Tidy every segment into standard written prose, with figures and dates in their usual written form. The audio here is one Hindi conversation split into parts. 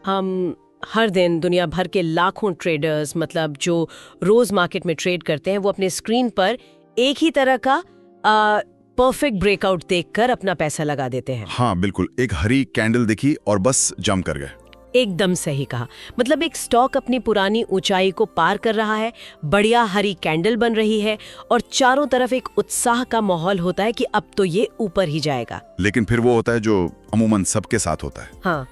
हम हर दिन दुनिया भर के लाखों ट्रेडर्स, मतलब जो रोज मार्केट में ट्रेड करते हैं, वो अपने स्क्रीन पर एक ही तरह का परफेक्ट ब्रेकआउट देखकर अपना पैसा लगा देते हैं। हाँ बिल्कुल, एक हरी कैंडल दिखी और बस जंप कर गए। एकदम सही कहा। मतलब एक स्टॉक अपनी पुरानी ऊंचाई को पार कर रहा है, बढ़िया हरी कैंडल बन रही है और चारों तरफ एक उत्साह का माहौल होता है कि अब तो ये ऊपर ही जाएगा। लेकिन फिर वो होता है जो अमूमन सबके साथ होता है। हाँ,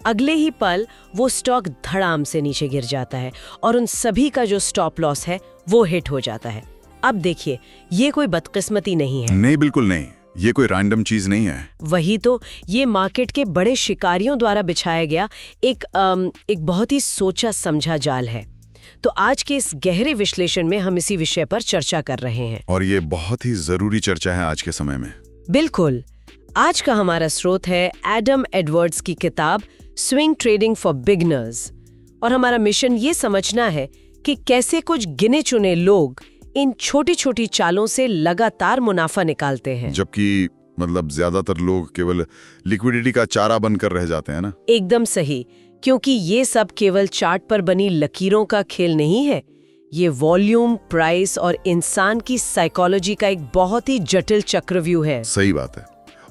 अगले ही पल वो स्टॉक धड़ाम से नीचे गिर जाता है और उन सभी का जो स्टॉप लॉस है वो हिट हो जाता है। अब देखिए, ये कोई बदकिस्मती नहीं है। नहीं, बिल्कुल नहीं, ये कोई रैंडम चीज नहीं है। वही तो, ये मार्केट के बड़े शिकारियों द्वारा बिछाया गया एक बहुत ही सोचा समझा जाल है। तो आज के इस गहरे विश्लेषण में हम इसी विषय पर चर्चा कर रहे हैं। और ये बहुत ही जरूरी चर्चा है आज के समय में। बिल्कुल। आज का हमारा स्रोत है एडम एडवर्ड्स की किताब स्विंग ट्रेडिंग फॉर बिगिनर्स। और हमारा मिशन ये समझना है कि कैसे कुछ गिने चुने लोग इन छोटी छोटी चालों से लगातार मुनाफा निकालते हैं, जबकि मतलब ज्यादातर लोग केवल लिक्विडिटी का चारा बनकर रह जाते हैं ना। एकदम सही, क्योंकि ये सब केवल चार्ट पर बनी लकीरों का खेल नहीं है। ये वॉल्यूम, प्राइस और इंसान की साइकोलॉजी का एक बहुत ही जटिल चक्रव्यूह है। सही बात है।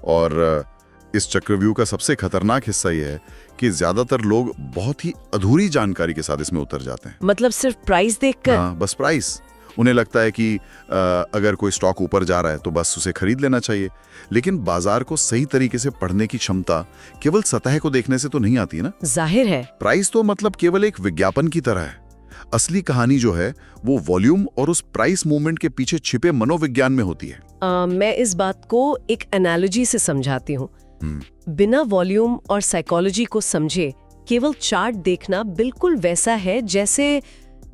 और इस चक्रव्यूह का सबसे खतरनाक हिस्सा ये है कि ज्यादातर लोग बहुत ही अधूरी जानकारी के साथ इसमें उतर जाते हैं। मतलब सिर्फ प्राइस देखकर? हाँ, बस प्राइस। उन्हें लगता है कि अगर कोई स्टॉक ऊपर जा रहा है तो बस उसे खरीद लेना चाहिए। लेकिन बाजार को सही तरीके से पढ़ने की क्षमता केवल सतह को देखने से तो नहीं आती है ना। जाहिर है। प्राइस तो मतलब केवल एक विज्ञापन की तरह है। असली कहानी जो है वो वॉल्यूम और उस प्राइस मूवमेंट के पीछे छिपे मनोविज्ञान में होती है। मैं इस बात को एक एनालॉजी से समझाती हूँ। बिना वॉल्यूम और साइकोलॉजी को समझे केवल चार्ट देखना बिल्कुल वैसा है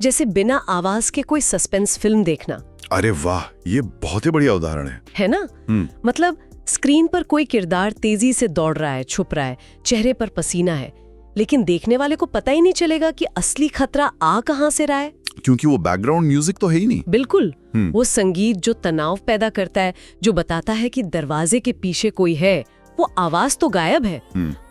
जैसे बिना आवाज के कोई सस्पेंस फिल्म देखना। अरे वाह, ये बहुत ही बढ़िया उदाहरण है ना? मतलब स्क्रीन पर कोई किरदार तेजी से दौड़ रहा है, छुप रहा है, चेहरे पर पसीना है, लेकिन देखने वाले को पता ही नहीं चलेगा कि असली खतरा आ कहां से रहा है, क्योंकि वो बैकग्राउंड म्यूजिक तो है ही नहीं। बिल्कुल। वो संगीत जो तनाव पैदा करता है, जो बताता है कि दरवाजे के पीछे कोई है, वो आवाज तो गायब है।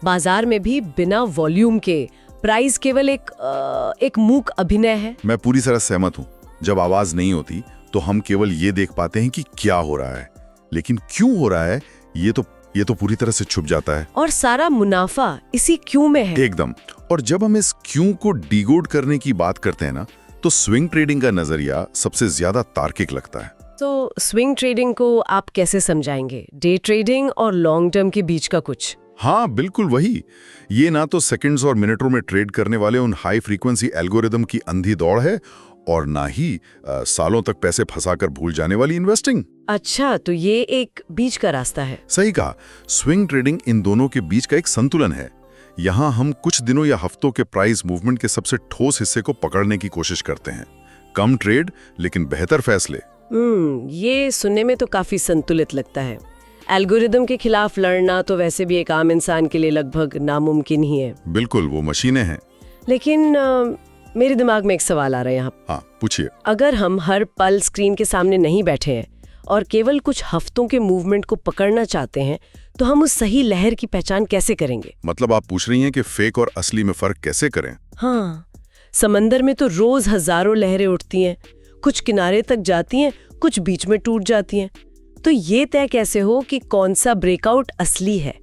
बाजार में भी बिना वॉल्यूम के प्राइस केवल एक मूक अभिनय है। मैं पूरी तरह सहमत हूँ। जब आवाज नहीं होती तो हम केवल ये देख पाते हैं कि क्या हो रहा है, लेकिन क्यों हो रहा है ये तो पूरी तरह से छुप जाता है। और सारा मुनाफा इसी क्यों में है। एकदम। और जब हम इस क्यों को डिकोड करने की बात करते हैं ना, तो स्विंग ट्रेडिंग का नजरिया सबसे ज्यादा तार्किक लगता है। तो स्विंग ट्रेडिंग को आप कैसे समझाएंगे? डे ट्रेडिंग और लॉन्ग टर्म के बीच का कुछ? हाँ बिल्कुल वही। ये ना तो सेकंड्स और मिनटों में ट्रेड करने वाले उन हाई फ्रीक्वेंसी एल्गोरिदम की अंधी दौड़ है, और ना ही सालों तक पैसे फंसाकर भूल जाने वाली इन्वेस्टिंग। अच्छा, तो ये एक बीच का रास्ता है। सही कहा। स्विंग ट्रेडिंग इन दोनों के बीच का एक संतुलन है। यहाँ हम कुछ दिनों या हफ्तों के प्राइस मूवमेंट के सबसे ठोस हिस्से को पकड़ने की कोशिश करते हैं। कम ट्रेड लेकिन बेहतर फैसले। ये सुनने में तो काफी संतुलित लगता है। एल्गोरिदम के खिलाफ लड़ना तो वैसे भी एक आम इंसान के लिए लगभग नामुमकिन ही है। बिल्कुल, वो मशीनें हैं। लेकिन मेरे दिमाग में एक सवाल आ रहा है यहाँ। हाँ, पूछिए। अगर हम हर पल स्क्रीन के सामने नहीं बैठे हैं और केवल कुछ हफ्तों के मूवमेंट को पकड़ना चाहते हैं, तो हम उस सही लहर की पहचान कैसे करेंगे? मतलब आप पूछ रही हैं कि फेक और असली में फर्क कैसे करें? हाँ, समंदर में तो रोज हजारों लहरें उठती हैं, कुछ किनारे तक जाती हैं, कुछ बीच में टूट जाती हैं। तो ये तय कैसे हो कि कौन सा ब्रेकआउट असली है?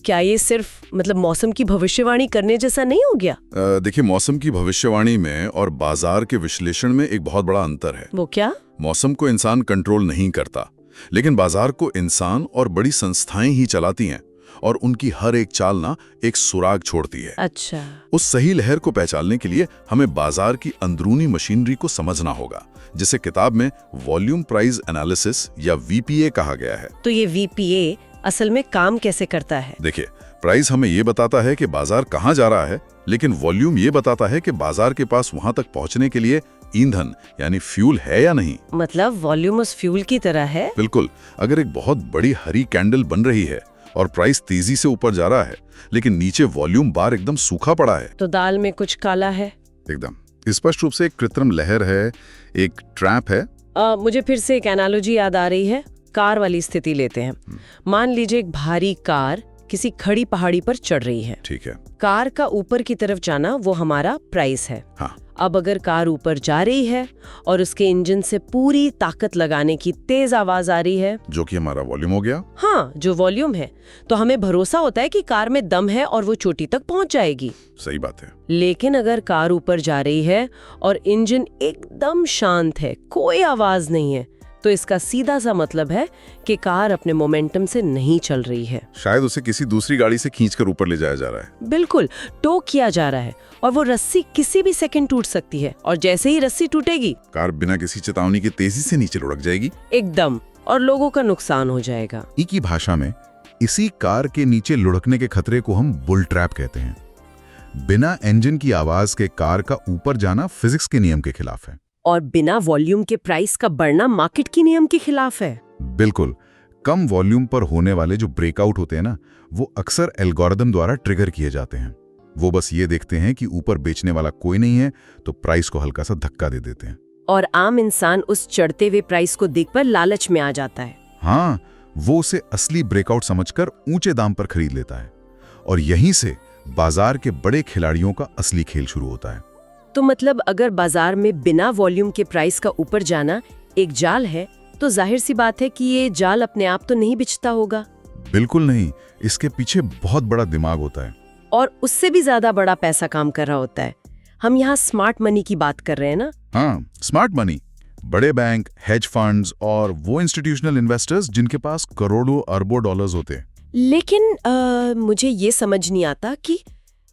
क्या ये सिर्फ मौसम की भविष्यवाणी करने जैसा नहीं हो गया? देखिए, मौसम की भविष्यवाणी में और बाजार के विश्लेषण में एक बहुत बड़ा अंतर है। वो क्या? मौसम को इंसान कंट्रोल नहीं करता, लेकिन बाजार को इंसान और बड़ी संस्थाएं ही चलाती हैं, और उनकी हर एक चाल ना एक सुराग छोड़ती है। अच्छा। उस सही लहर को पहचानने के लिए हमें बाजार की अंदरूनी मशीनरी को समझना होगा, जिसे किताब में वॉल्यूम प्राइस एनालिसिस या वीपीए कहा गया है। तो ये वीपीए असल में काम कैसे करता है? देखिए, प्राइस हमें ये बताता है कि बाजार कहाँ जा रहा है, लेकिन वॉल्यूम ये बताता है कि बाजार के पास वहां तक पहुंचने के लिए ईंधन यानी फ्यूल है या नहीं। मतलब वॉल्यूम उस फ्यूल की तरह है? बिल्कुल। अगर एक बहुत बड़ी हरी कैंडल बन रही है और प्राइस तेजी से ऊपर जा रहा है, लेकिन नीचे वॉल्यूम बार एकदम सूखा पड़ा है, तो दाल में कुछ काला है। एकदम स्पष्ट रूप से एक कृत्रिम लहर है, एक ट्रैप है। मुझे फिर से एक एनालॉजी याद आ रही है। कार वाली स्थिति लेते हैं। मान लीजिए एक भारी कार किसी खड़ी पहाड़ी पर चढ़ रही है। ठीक है। कार का ऊपर की तरफ जाना वो हमारा प्राइस है। हाँ। अब अगर कार ऊपर जा रही है और उसके इंजन से पूरी ताकत लगाने की तेज आवाज आ रही है, जो कि हमारा वॉल्यूम हो गया। हाँ, जो वॉल्यूम है, तो हमें भरोसा होता है कि कार में दम है और वो चोटी तक पहुंच जाएगी। सही बात है। लेकिन अगर कार ऊपर जा रही है और इंजन एकदम शांत है, कोई आवाज नहीं है, तो इसका सीधा सा मतलब है कि कार अपने मोमेंटम से नहीं चल रही है। शायद उसे किसी दूसरी गाड़ी से खींचकर ऊपर ले जाया जा रहा है। बिल्कुल, टो किया जा रहा है और वो रस्सी किसी भी सेकंड टूट सकती है, और जैसे ही रस्सी टूटेगी, कार बिना किसी चेतावनी के तेजी से नीचे लुढ़क जाएगी एकदम, और लोगों का नुकसान हो जाएगा। ई की भाषा में इसी कार के नीचे लुढ़कने के खतरे को हम बुल ट्रैप कहते हैं। बिना इंजन की आवाज के कार का ऊपर जाना फिजिक्स के नियम के खिलाफ है। और बिना वॉल्यूम के प्राइस का बढ़ना मार्केट की नियम के खिलाफ है। बिल्कुल। कम वॉल्यूम पर होने वाले जो ब्रेकआउट होते हैं ना, वो अक्सर एल्गोरिदम द्वारा ट्रिगर किए जाते हैं। वो बस ये देखते हैं कि ऊपर बेचने वाला कोई नहीं है, तो प्राइस को हल्का सा धक्का दे देते हैं। और आम इंसान उस चढ़ते हुए प्राइस को देखकर लालच में आ जाता है। हाँ, वो उसे असली ब्रेकआउट समझकर ऊंचे दाम पर खरीद लेता है, और यहीं से बाजार के बड़े खिलाड़ियों का असली खेल शुरू होता है। तो मतलब अगर बाजार में बिना वॉल्यूम के प्राइस का ऊपर जाना एक जाल है, तो जाहिर सी बात है कि ये जाल अपने आप तो नहीं बिछता होगा। बिल्कुल नहीं, इसके पीछे बहुत बड़ा दिमाग होता है, और उससे भी ज्यादा बड़ा पैसा काम कर रहा होता है। हम यहाँ स्मार्ट मनी की बात कर रहे हैं ना। हाँ, स्मार्ट मनी, बड़े बैंक, हेज फंड्स और वो इंस्टीट्यूशनल इन्वेस्टर्स जिनके पास करोड़ों अरबों डॉलर्स होते हैं। लेकिन मुझे ये समझ नहीं आता कि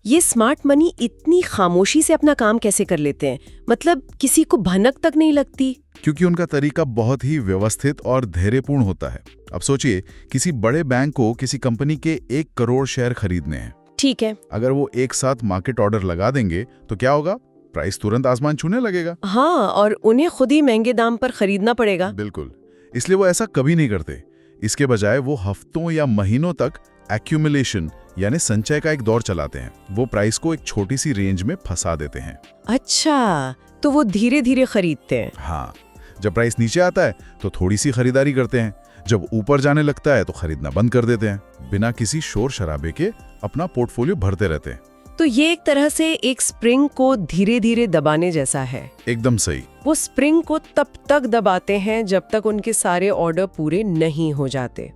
ये स्मार्ट मनी इतनी खामोशी से अपना काम कैसे कर लेते हैं। मतलब किसी को भनक तक नहीं लगती। क्योंकि उनका तरीका बहुत ही व्यवस्थित और धैर्यपूर्ण होता है। अब सोचिए, किसी बड़े बैंक को किसी कंपनी के 1 करोड़ शेयर खरीदने हैं। ठीक है। अगर वो एक साथ मार्केट ऑर्डर लगा देंगे तो क्या होगा? प्राइस तुरंत आसमान छूने लगेगा। हाँ, और उन्हें खुद ही महंगे दाम पर खरीदना पड़ेगा। बिल्कुल। इसलिए वो ऐसा कभी नहीं करते। इसके बजाय वो हफ्तों या महीनों तक एक्यूमुलेशन यानी संचय का एक दौर चलाते हैं। वो प्राइस को एक छोटी सी रेंज में फंसा देते हैं। अच्छा, तो वो धीरे धीरे खरीदते हैं। हाँ, जब प्राइस नीचे आता है तो थोड़ी सी खरीदारी करते हैं, जब ऊपर जाने लगता है तो खरीदना बंद कर देते हैं। बिना किसी शोर शराबे के अपना पोर्टफोलियो भरते रहते हैं। तो ये एक तरह से एक स्प्रिंग को धीरे धीरे दबाने जैसा है। एकदम सही। वो स्प्रिंग को तब तक दबाते हैं जब तक उनके सारे ऑर्डर पूरे नहीं हो जाते।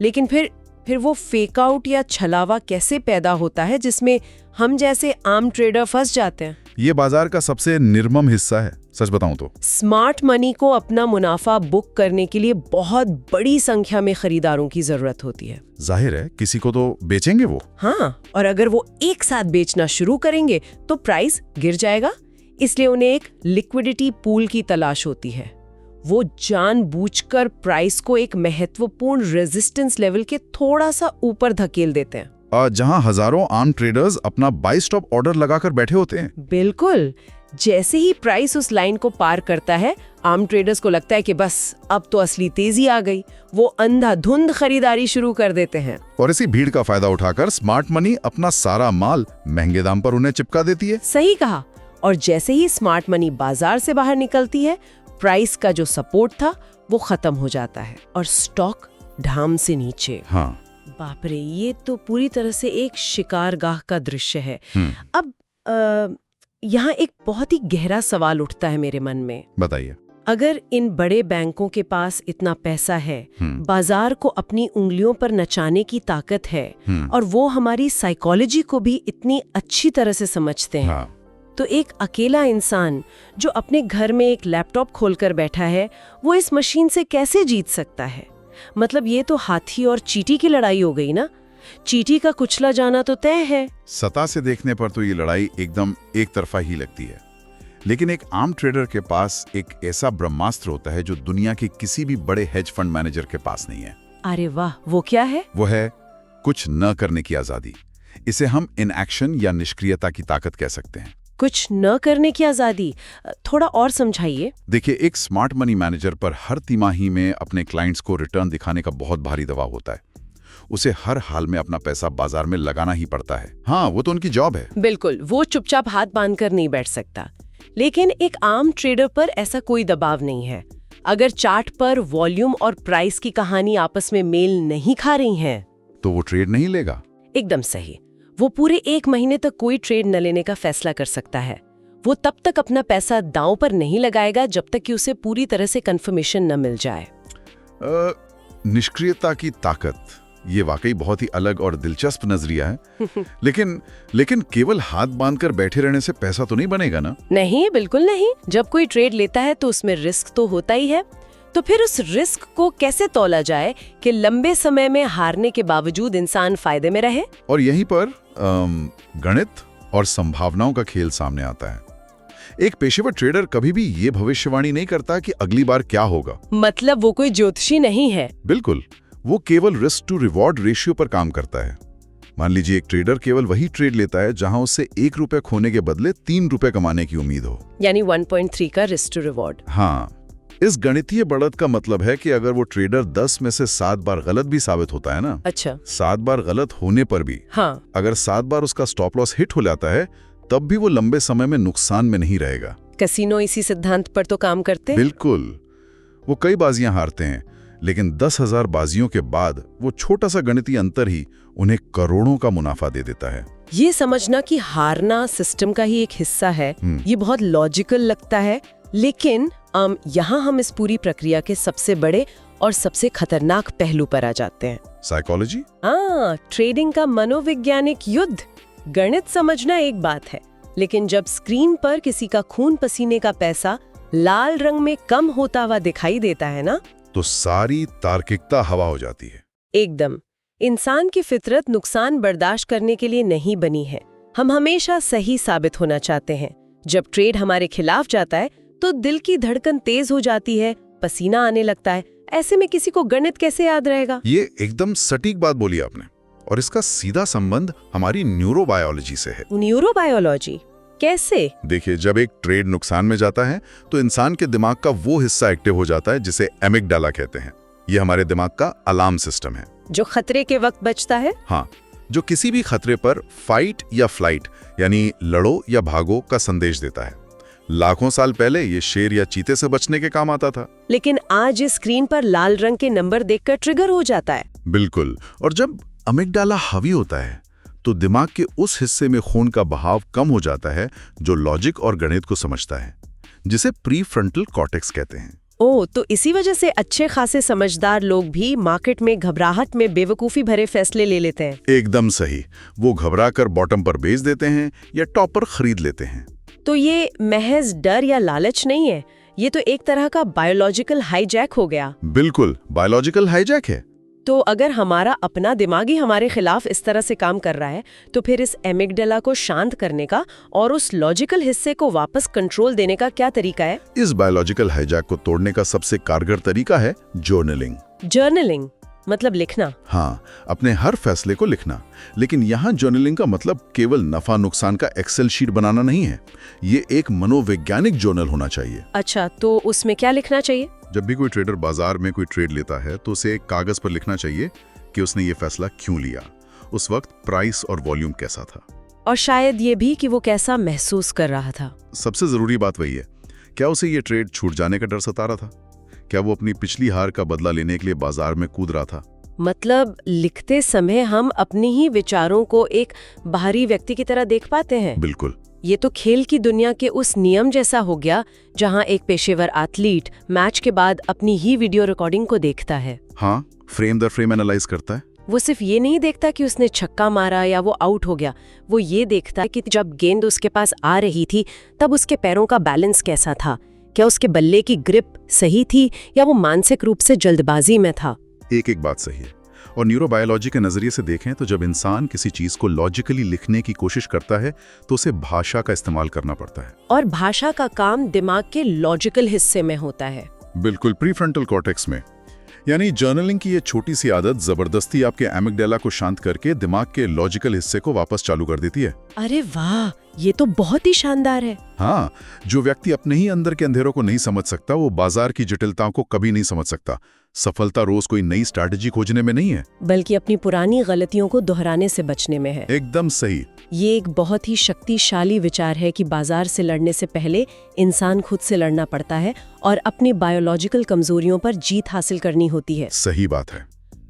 लेकिन फिर वो फेक आउट या छलावा कैसे पैदा होता है जिसमें हम जैसे आम ट्रेडर फंस जाते हैं? ये बाजार का सबसे निर्मम हिस्सा है, सच बताऊं तो। स्मार्ट मनी को अपना मुनाफा बुक करने के लिए बहुत बड़ी संख्या में खरीदारों की जरूरत होती है। जाहिर है, किसी को तो बेचेंगे वो। हाँ, और अगर वो एक साथ बेचना शुरू करेंगे तो प्राइस गिर जाएगा। इसलिए उन्हें एक लिक्विडिटी पूल की तलाश होती है। वो जानबूझकर प्राइस को एक महत्वपूर्ण रेजिस्टेंस लेवल के थोड़ा सा ऊपर धकेल देते हैं, जहां हजारों आम ट्रेडर्स अपना बाय स्टॉप ऑर्डर लगाकर बैठे होते हैं। बिल्कुल। जैसे ही प्राइस उस लाइन को पार करता है, आम ट्रेडर्स को लगता है कि बस अब तो असली तेजी आ गई। वो अंधाधुंध खरीदारी शुरू कर देते हैं, और इसी भीड़ का फायदा उठाकर स्मार्ट मनी अपना सारा माल महंगे दाम पर उन्हें चिपका देती है। सही कहा। और जैसे ही स्मार्ट मनी बाजार से बाहर निकलती है, प्राइस का जो सपोर्ट था वो खत्म हो जाता है और स्टॉक ढाम से नीचे। हाँ। बाप रे, ये तो पूरी तरह से एक शिकारगाह का दृश्य है। अब यहाँ एक बहुत ही गहरा सवाल उठता है मेरे मन में। बताइए। अगर इन बड़े बैंकों के पास इतना पैसा है, बाजार को अपनी उंगलियों पर नचाने की ताकत है, और वो हमारी साइकोलॉजी को भी इतनी अच्छी तरह से समझते हैं, हाँ। तो एक अकेला इंसान जो अपने घर में एक लैपटॉप खोलकर बैठा है, वो इस मशीन से कैसे जीत सकता है? मतलब ये तो हाथी और चींटी की लड़ाई हो गई ना। चींटी का कुचला जाना तो तय है। सतह से देखने पर तो ये लड़ाई एकदम एक तरफा ही लगती है, लेकिन एक आम ट्रेडर के पास एक ऐसा ब्रह्मास्त्र होता है जो दुनिया के किसी भी बड़े हेज फंड मैनेजर के पास नहीं है। अरे वाह, वो क्या है? वो है कुछ न करने की आजादी। इसे हम इनएक्शन या निष्क्रियता की ताकत कह सकते हैं। कुछ न करने की आजादी, थोड़ा और समझाइए। देखिए, एक स्मार्ट मनी मैनेजर पर हर तिमाही में अपने क्लाइंट्स को रिटर्न दिखाने का बहुत भारी दबाव होता है। उसे हर हाल में अपना पैसा बाजार में लगाना ही पड़ता है। हाँ, वो तो उनकी जॉब है। बिल्कुल, वो चुपचाप हाथ बांधकर नहीं बैठ सकता। लेकिन एक आम ट्रेडर पर ऐसा कोई दबाव नहीं है। अगर चार्ट पर वॉल्यूम और प्राइस की कहानी आपस में मेल नहीं खा रही हैं, तो वो ट्रेड नहीं लेगा। एकदम सही। वो पूरे 1 महीने तक कोई ट्रेड न लेने का फैसला कर सकता है। वो तब तक अपना पैसा दांव पर नहीं लगाएगा जब तक कि उसे पूरी तरह से कंफर्मेशन न मिल जाए। निष्क्रियता की ताकत, ये वाकई बहुत ही अलग और दिलचस्प नजरिया है। लेकिन केवल हाथ बांधकर बैठे रहने से पैसा तो नहीं बनेगा ना? नहीं, बिल्कुल नहीं। जब कोई ट्रेड लेता है तो उसमें रिस्क तो होता ही है। तो फिर उस रिस्क को कैसे तौला जाए कि लंबे समय में हारने के बावजूद इंसान फायदे में रहे? और यहीं पर गणित और संभावनाओं का खेल सामने आता है। एक पेशेवर ट्रेडर कभी भी ये भविष्यवाणी नहीं करता कि अगली बार क्या होगा। मतलब वो कोई ज्योतिषी नहीं है। बिल्कुल, वो केवल रिस्क टू रिवॉर्ड रेशियो पर काम करता है। मान लीजिए एक ट्रेडर केवल वही ट्रेड लेता है जहां उससे 1 रुपए खोने के बदले 3 रुपए कमाने की उम्मीद हो, यानी 1.3 का रिस्क टू रिवॉर्ड। हाँ, इस गणितीय बढ़त का मतलब है कि अगर वो ट्रेडर 10 में से 7 बार गलत भी साबित होता है ना, अच्छा, 7 बार गलत होने पर भी, हाँ, अगर 7 बार उसका स्टॉप लॉस हिट हो जाता है, तब भी वो लंबे समय में नुकसान में नहीं रहेगा। कैसीनो इसी सिद्धांत पर तो काम करते हैं। बिल्कुल, वो कई बाजियां हारते हैं, लेकिन 10,000 बाजियों के बाद वो छोटा सा गणितीय अंतर ही उन्हें करोड़ों का मुनाफा दे देता है। ये समझना कि हारना सिस्टम का ही एक हिस्सा है, ये बहुत लॉजिकल लगता है। लेकिन यहाँ हम इस पूरी प्रक्रिया के सबसे बड़े और सबसे खतरनाक पहलू पर आ जाते हैं। साइकोलॉजी? हाँ, ट्रेडिंग का मनोवैज्ञानिक युद्ध। गणित समझना एक बात है, लेकिन जब स्क्रीन पर किसी का खून पसीने का पैसा लाल रंग में कम होता हुआ दिखाई देता है ना, तो सारी तार्किकता हवा हो जाती है। एकदम। इंसान की फितरत नुकसान बर्दाश्त करने के लिए नहीं बनी है। हम हमेशा सही साबित होना चाहते हैं। जब ट्रेड हमारे खिलाफ जाता है तो दिल की धड़कन तेज हो जाती है, पसीना आने लगता है। ऐसे में किसी को गणित कैसे याद रहेगा? ये एकदम सटीक बात बोली आपने, और इसका सीधा संबंध हमारी न्यूरोबायोलॉजी से है। न्यूरोबायोलॉजी कैसे? देखिए, जब एक ट्रेड नुकसान में जाता है तो इंसान के दिमाग का वो हिस्सा एक्टिव हो जाता है जिसे एमिगडाला कहते हैं। ये हमारे दिमाग का अलार्म सिस्टम है, जो खतरे के वक्त बचता है। हाँ, जो किसी भी खतरे पर फाइट या फ्लाइट यानी लड़ो या भागो का संदेश देता है। लाखों साल पहले ये शेर या चीते से बचने के काम आता था। लेकिन आज इस स्क्रीन पर लाल रंग के नंबर देखकर ट्रिगर हो जाता है। बिल्कुल, और जब अमिगडाला हावी होता है तो दिमाग के उस हिस्से में खून का बहाव कम हो जाता है जो लॉजिक और गणित को समझता है, जिसे प्रीफ्रंटल कॉर्टेक्स कहते हैं। ओह, तो इसी वजह से अच्छे खासे समझदार लोग भी मार्केट में घबराहट में बेवकूफी भरे फैसले ले लेते हैं। एकदम सही, वो घबरा कर बॉटम पर बेच देते हैं या टॉप पर खरीद लेते हैं। तो ये महज डर या लालच नहीं है, ये तो एक तरह का बायोलॉजिकल हाईजैक हो गया। बिल्कुल, बायोलॉजिकल हाईजैक है। तो अगर हमारा अपना दिमाग ही हमारे खिलाफ इस तरह से काम कर रहा है, तो फिर इस एमिगडाला को शांत करने का और उस लॉजिकल हिस्से को वापस कंट्रोल देने का क्या तरीका है? इस बायोलॉजिकल हाईजैक को तोड़ने का सबसे कारगर तरीका है जर्नलिंग। जर्नलिंग मतलब लिखना? हाँ, अपने हर फैसले को लिखना। लेकिन यहाँ जर्नलिंग का मतलब केवल नफा नुकसान का एक्सेल शीट बनाना नहीं है, ये एक मनोवैज्ञानिक जर्नल होना चाहिए। अच्छा, तो उसमें क्या लिखना चाहिए? जब भी कोई ट्रेडर बाजार में कोई ट्रेड लेता है तो उसे एक कागज पर लिखना चाहिए कि उसने ये फैसला क्यों लिया, उस वक्त प्राइस और वॉल्यूम कैसा था, और शायद ये भी कि वो कैसा महसूस कर रहा था। सबसे जरूरी बात वही है, क्या उसे ये ट्रेड छूट जाने का डर सता रहा था? क्या वो अपनी पिछली हार का बदला लेने के लिए बाजार में कूद रहा था? मतलब लिखते समय हम अपनी ही विचारों को एक बाहरी व्यक्ति की तरह देख पाते हैं। बिल्कुल। ये तो खेल की दुनिया के उस नियम जैसा हो गया जहां एक पेशेवर एथलीट मैच के बाद अपनी ही वीडियो रिकॉर्डिंग को देखता है। हाँ, फ्रेम दर फ्रेम एनालाइज करता है। वो सिर्फ ये नहीं देखता कि उसने छक्का मारा या वो आउट हो गया, वो ये देखता है कि जब गेंद उसके पास आ रही थी तब उसके पैरों का बैलेंस कैसा था, क्या उसके बल्ले की ग्रिप सही थी या वो मानसिक रूप से जल्दबाजी में था। एक बात सही है। और न्यूरोबायोलॉजी के नजरिए से देखें तो जब इंसान किसी चीज को लॉजिकली लिखने की कोशिश करता है तो उसे भाषा का इस्तेमाल करना पड़ता है, और भाषा का काम दिमाग के लॉजिकल हिस्से में होता है। बिल्कुल, प्रीफ्रंटल कॉर्टेक्स में। यानी जर्नलिंग की ये छोटी सी आदत जबरदस्ती आपके एमिगडाला को शांत करके दिमाग के लॉजिकल हिस्से को वापस चालू कर देती है। अरे वाह, ये तो बहुत ही शानदार है। हाँ, जो व्यक्ति अपने ही अंदर के अंधेरों को नहीं समझ सकता वो बाजार की जटिलताओं को कभी नहीं समझ सकता। सफलता रोज कोई नई स्ट्रैटेजी खोजने में नहीं है, बल्कि अपनी पुरानी गलतियों को दोहराने से बचने में है। एकदम सही। ये एक बहुत ही शक्तिशाली विचार है कि बाजार से लड़ने से पहले इंसान खुद से लड़ना पड़ता है और अपनी बायोलॉजिकल कमजोरियों पर जीत हासिल करनी होती है। सही बात है।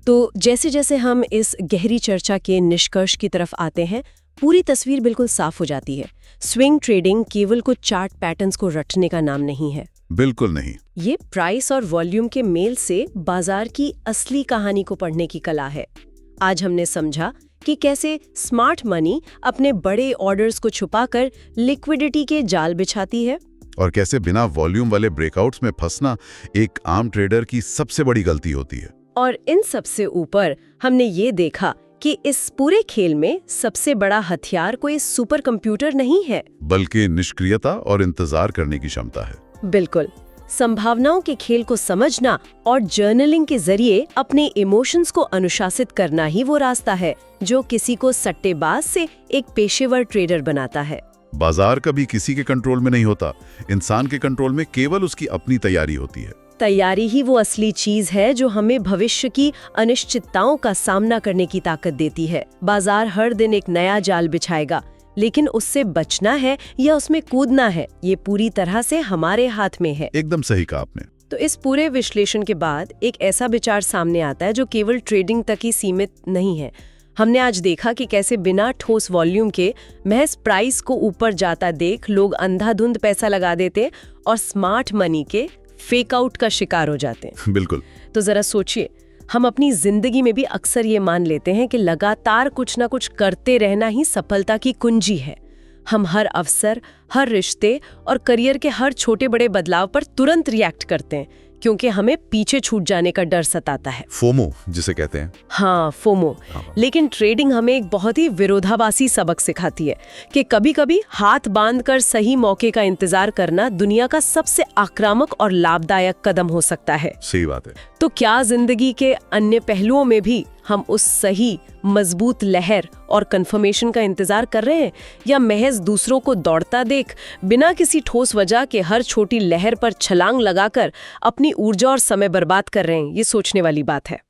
तो जैसे जैसे हम इस गहरी चर्चा के निष्कर्ष की तरफ आते हैं, पूरी तस्वीर बिल्कुल साफ हो जाती है। स्विंग ट्रेडिंग केवल कुछ चार्ट पैटर्न्स को रटने का नाम नहीं है। बिल्कुल नहीं। ये प्राइस और वॉल्यूम के मेल से बाजार की असली कहानी को पढ़ने की कला है। आज हमने समझा कि कैसे स्मार्ट मनी अपने बड़े ऑर्डर्स को छुपाकर लिक्विडिटी के जाल बिछाती है, और कैसे बिना वॉल्यूम वाले ब्रेकआउट्स में फंसना एक आम ट्रेडर की सबसे बड़ी गलती होती है। और इन सबसे ऊपर हमने ये देखा कि इस पूरे खेल में सबसे बड़ा हथियार कोई सुपर कंप्यूटर नहीं है, बल्कि निष्क्रियता और इंतजार करने की क्षमता है। बिल्कुल। संभावनाओं के खेल को समझना और जर्नलिंग के जरिए अपने इमोशंस को अनुशासित करना ही वो रास्ता है जो किसी को सट्टेबाज से एक पेशेवर ट्रेडर बनाता है। बाजार कभी किसी के कंट्रोल में नहीं होता, इंसान के कंट्रोल में केवल उसकी अपनी तैयारी होती है। तैयारी ही वो असली चीज है जो हमें भविष्य की अनिश्चितताओं का सामना करने की ताकत देती है। बाजार हर दिन एक नया जाल बिछाएगा, लेकिन उससे बचना है या उसमें कूदना है, ये पूरी तरह से हमारे हाथ में है। एकदम सही कहा आपने। तो इस पूरे विश्लेषण के बाद एक ऐसा विचार सामने आता है जो केवल ट्रेडिंग तक ही सीमित नहीं है। हमने आज देखा कि कैसे बिना ठोस वॉल्यूम के महज प्राइस को ऊपर जाता देख लोग अंधाधुंध पैसा लगा देते और स्मार्ट मनी के फेक आउट का शिकार हो जाते हैं। बिल्कुल। तो जरा सोचिए, हम अपनी जिंदगी में भी अक्सर ये मान लेते हैं कि लगातार कुछ ना कुछ करते रहना ही सफलता की कुंजी है। हम हर अवसर, हर रिश्ते और करियर के हर छोटे बड़े बदलाव पर तुरंत रिएक्ट करते हैं क्योंकि हमें पीछे छूट जाने का डर सताता है। फोमो जिसे कहते हैं। हाँ, फोमो। लेकिन ट्रेडिंग हमें एक बहुत ही विरोधाभासी सबक सिखाती है कि कभी-कभी हाथ बांधकर सही मौके का इंतजार करना दुनिया का सबसे आक्रामक और लाभदायक कदम हो सकता है। सही बात है। तो क्या जिंदगी के अन्य पहलुओं में भी हम उस सही मजबूत लहर और कंफर्मेशन का इंतजार कर रहे हैं, या महज दूसरों को दौड़ता देख बिना किसी ठोस वजह के हर छोटी लहर पर छलांग लगाकर अपनी ऊर्जा और समय बर्बाद कर रहे हैं? ये सोचने वाली बात है।